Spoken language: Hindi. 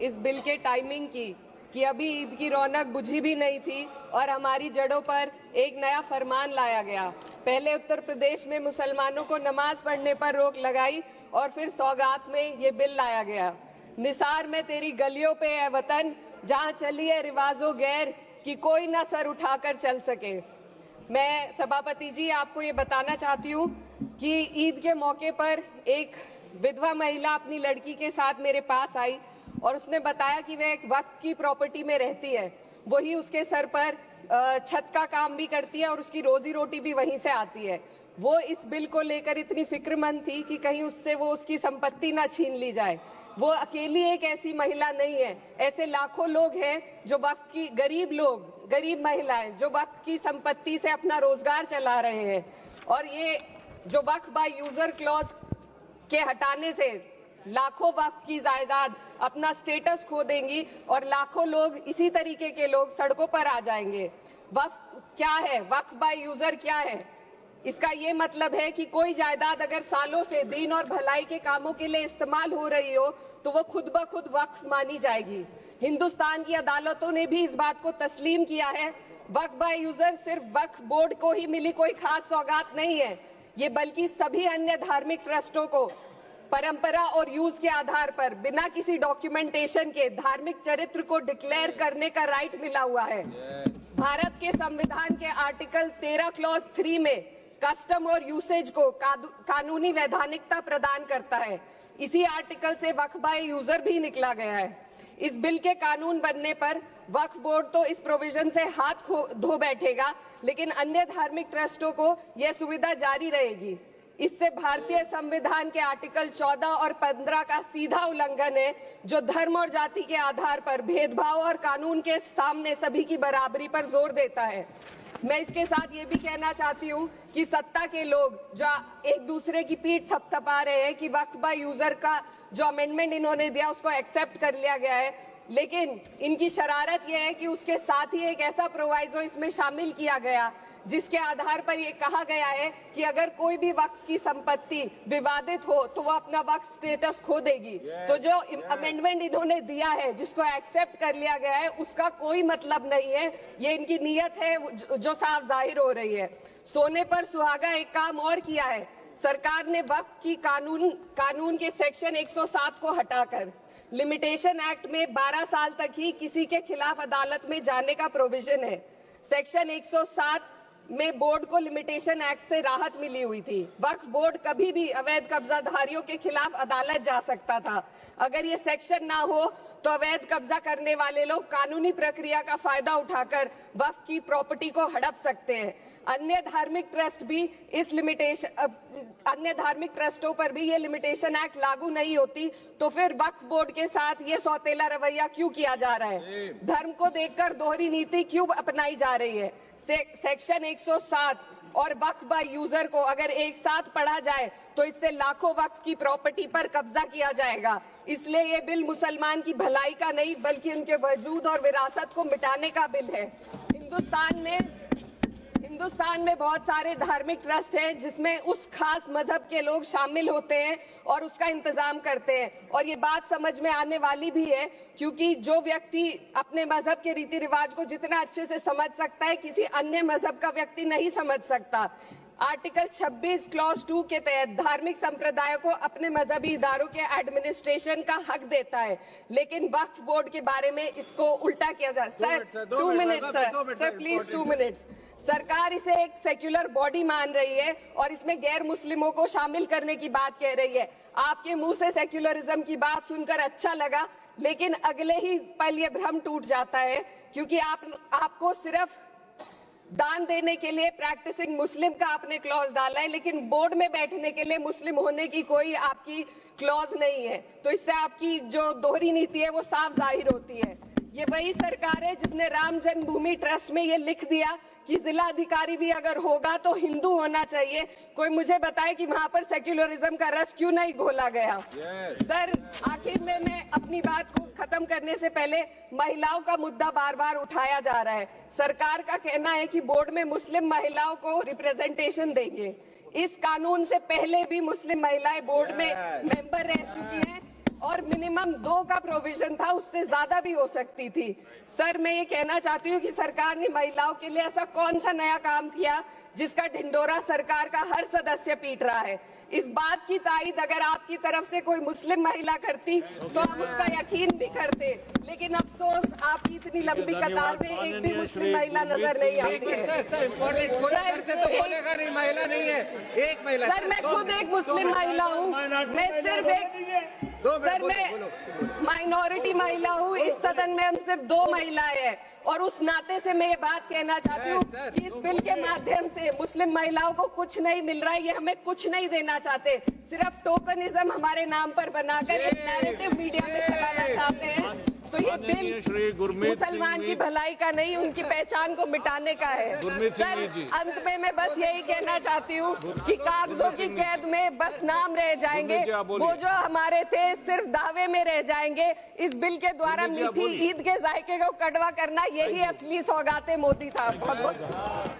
इस बिल के टाइमिंग की कि अभी ईद की रौनक बुझी भी नहीं थी और हमारी जड़ों पर एक नया फरमान लाया गया। पहले उत्तर प्रदेश में मुसलमानों को नमाज पढ़ने पर रोक लगाई और फिर सौगात में ये बिल लाया गया। निसार में तेरी गलियों पे है वतन, जहां चली है रिवाजों गैर कि कोई ना सर उठाकर चल सके। मैं सभापति जी आपको ये बताना चाहती हूँ कि ईद के मौके पर एक विधवा महिला अपनी लड़की के साथ मेरे पास आई और उसने बताया कि वह एक वक्फ की प्रॉपर्टी में रहती है, वही उसके सर पर छत का काम भी करती है और उसकी रोजी रोटी भी वहीं से आती है। वो इस बिल को लेकर इतनी फिक्रमंद थी कि कहीं उससे वो उसकी संपत्ति ना छीन ली जाए। वो अकेली एक ऐसी महिला नहीं है, ऐसे लाखों लोग हैं जो वक्फ की गरीब महिलाएं जो वक्फ की संपत्ति से अपना रोजगार चला रहे हैं। और ये जो वक्फ बाय यूजर क्लॉज के हटाने से लाखों वक्फ की जायदाद अपना स्टेटस खो देंगी और लाखों लोग इसी तरीके के लोग सड़कों पर आ जाएंगे। वक्फ क्या है, वक्फ बाय यूजर क्या है? इसका ये मतलब है कि कोई जायदाद अगर सालों से दीन और भलाई के कामों के लिए इस्तेमाल हो रही हो तो वो खुद ब खुद वक्फ मानी जाएगी। हिंदुस्तान की अदालतों ने भी इस बात को तस्लीम किया है। वक्फ बाय यूजर सिर्फ वक्फ बोर्ड को ही मिली कोई खास सौगात नहीं है, ये बल्कि सभी अन्य धार्मिक ट्रस्टों को परंपरा और यूज के आधार पर बिना किसी डॉक्यूमेंटेशन के धार्मिक चरित्र को डिक्लेयर करने का राइट मिला हुआ है। भारत के संविधान के आर्टिकल 13 क्लॉज 3 में कस्टम और यूसेज को कानूनी वैधानिकता प्रदान करता है। इसी आर्टिकल से वक्फ बाय यूजर भी निकला गया है। इस बिल के कानून बनने पर वक्फ बोर्ड तो इस प्रोविजन से हाथ धो बैठेगा, लेकिन अन्य धार्मिक ट्रस्टों को यह सुविधा जारी रहेगी। इससे भारतीय संविधान के आर्टिकल 14 और 15 का सीधा उल्लंघन है, जो धर्म और जाति के आधार पर भेदभाव और कानून के सामने सभी की बराबरी पर जोर देता है। मैं इसके साथ ये भी कहना चाहती हूँ कि सत्ता के लोग जो एक दूसरे की पीठ थपथपा रहे हैं कि वक्फ बाय यूजर का जो अमेंडमेंट इन्होंने दिया उसको एक्सेप्ट कर लिया गया है, लेकिन इनकी शरारत यह है कि उसके साथ ही एक ऐसा प्रोवाइजो इसमें शामिल किया गया जिसके आधार पर यह कहा गया है कि अगर कोई भी वक्फ की संपत्ति विवादित हो तो वो अपना वक्फ स्टेटस खो देगी। तो जो अमेंडमेंट इन्होंने दिया है, जिसको एक्सेप्ट कर लिया गया है, उसका कोई मतलब नहीं है। ये इनकी नीयत है जो साफ जाहिर हो रही है। सोने पर सुहागा एक काम और किया है। सरकार ने वक्फ की कानून के सेक्शन 107 को हटाकर लिमिटेशन एक्ट में 12 साल तक ही किसी के खिलाफ अदालत में जाने का प्रोविजन है। सेक्शन 107 में बोर्ड को लिमिटेशन एक्ट से राहत मिली हुई थी। वक्फ बोर्ड कभी भी अवैध कब्जाधारियों के खिलाफ अदालत जा सकता था। अगर ये सेक्शन ना हो तो अवैध कब्जा करने वाले लोग कानूनी प्रक्रिया का फायदा उठाकर वक्फ की प्रॉपर्टी को हड़प सकते हैं। अन्य धार्मिक ट्रस्टों पर भी ये लिमिटेशन एक्ट लागू नहीं होती, तो फिर वक्फ बोर्ड के साथ ये सौतेला रवैया क्यों किया जा रहा है? धर्म को देखकर दोहरी नीति क्यों अपनाई जा रही है? सेक्शन 107 और वक्फ बाय यूजर को अगर एक साथ पढ़ा जाए तो इससे लाखों वक्फ की प्रॉपर्टी पर कब्जा किया जाएगा। इसलिए ये बिल मुसलमान की भलाई का नहीं बल्कि उनके वजूद और विरासत को मिटाने का बिल है। हिंदुस्तान में बहुत सारे धार्मिक ट्रस्ट हैं जिसमें उस खास मजहब के लोग शामिल होते हैं और उसका इंतजाम करते हैं। और ये बात समझ में आने वाली भी है, क्योंकि जो व्यक्ति अपने मजहब के रीति रिवाज को जितना अच्छे से समझ सकता है, किसी अन्य मजहब का व्यक्ति नहीं समझ सकता। आर्टिकल 26 क्लॉज 2 के तहत धार्मिक संप्रदायों को अपने मजहबी इदारों के एडमिनिस्ट्रेशन का हक देता है, लेकिन वक्फ बोर्ड के बारे में इसको उल्टा किया जा। Sir 2 minute sir please 2 minutes. सरकार इसे एक सेक्युलर बॉडी मान रही है और इसमें गैर मुस्लिमों को शामिल करने की बात कह रही है। आपके मुंह से सेक्युलरिज्म की बात सुनकर अच्छा लगा, लेकिन अगले ही पल ये भ्रम टूट जाता है, क्योंकि आपको सिर्फ दान देने के लिए प्रैक्टिसिंग मुस्लिम का आपने क्लॉज डाला है, लेकिन बोर्ड में बैठने के लिए मुस्लिम होने की कोई आपकी क्लॉज नहीं है। तो इससे आपकी जो दोहरी नीति है वो साफ जाहिर होती है। ये वही सरकार है जिसने राम जन्मभूमि ट्रस्ट में ये लिख दिया कि जिला अधिकारी भी अगर होगा तो हिंदू होना चाहिए। कोई मुझे बताए कि वहां पर सेक्युलरिज्म का रस क्यों नहीं घोला गया? सर आखिर में मैं अपनी बात को खत्म करने से पहले महिलाओं का मुद्दा बार बार उठाया जा रहा है। सरकार का कहना है कि बोर्ड में मुस्लिम महिलाओं को रिप्रेजेंटेशन देंगे। इस कानून से पहले भी मुस्लिम महिलाएं बोर्ड में मेंबर रह चुकी हैं और मिनिमम 2 का प्रोविजन था, उससे ज्यादा भी हो सकती थी। सर, मैं ये कहना चाहती हूँ कि सरकार ने महिलाओं के लिए ऐसा कौन सा नया काम किया जिसका ढिंढोरा सरकार का हर सदस्य पीट रहा है। इस बात की तायीद अगर आपकी तरफ से कोई मुस्लिम महिला करती तो हम उसका यकीन भी करते, लेकिन अफसोस आपकी इतनी लंबी कतार में एक भी मुस्लिम महिला नजर नहीं आती है। महिला नहीं है, एक महिला। सर, मैं खुद एक मुस्लिम महिला हूँ, मैं सिर्फ सर मैं माइनॉरिटी महिला हूँ। इस सदन में हम सिर्फ 2 महिलाएं हैं और उस नाते से मैं ये बात कहना चाहती हूँ कि इस बिल के माध्यम से मुस्लिम महिलाओं को कुछ नहीं मिल रहा है, ये हमें कुछ नहीं देना चाहते, सिर्फ टोकनिज्म हमारे नाम पर बनाकर एक नैरेटिव मीडिया में चलाना चाहते हैं। तो ये बिल मुसलमान की भलाई का नहीं, उनकी पहचान को मिटाने का है। सर, अंत में मैं बस यही कहना चाहती हूँ कि कागजों की कैद में बस नाम रह जाएंगे, वो जो हमारे थे सिर्फ दावे में रह जाएंगे। इस बिल के द्वारा मीठी ईद के जायके को कड़वा करना, यही असली सौगाते मोदी था। बहुत बहुत